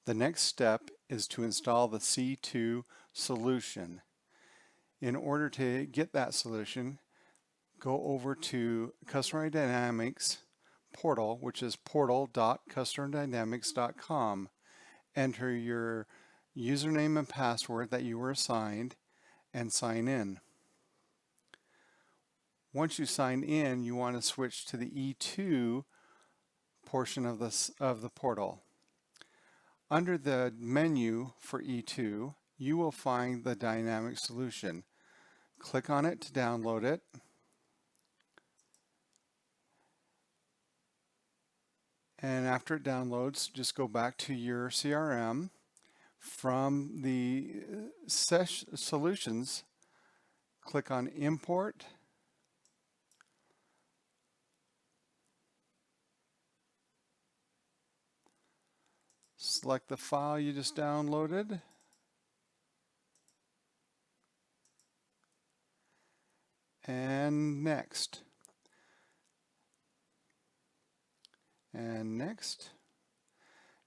The next step is to install the C2 solution. In order to get that solution, go over to Customer Dynamics portal, which is portal.customerdynamics.com. Enter your username and password that you were assigned and sign in. Once you sign in, you want to switch to the E2 portion of the portal. Under the menu for E2, you will find the dynamic solution. Click on it to download it. And after it downloads, just go back to your CRM. From the solutions, click on Import. Select the file you just downloaded. And next. And next.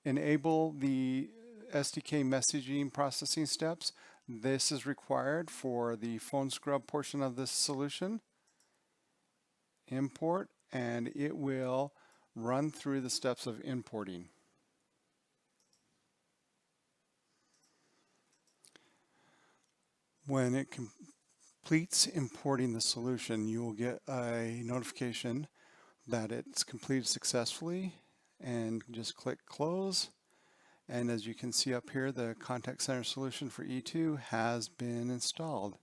Enable the SDK messaging processing steps. This is required for the phone scrub portion of this solution. Import, and it will run through the steps of importing. When it completes importing the solution, you will get a notification that it's completed successfully, and just click close. And as you can see up here, the contact center solution for E2 has been installed.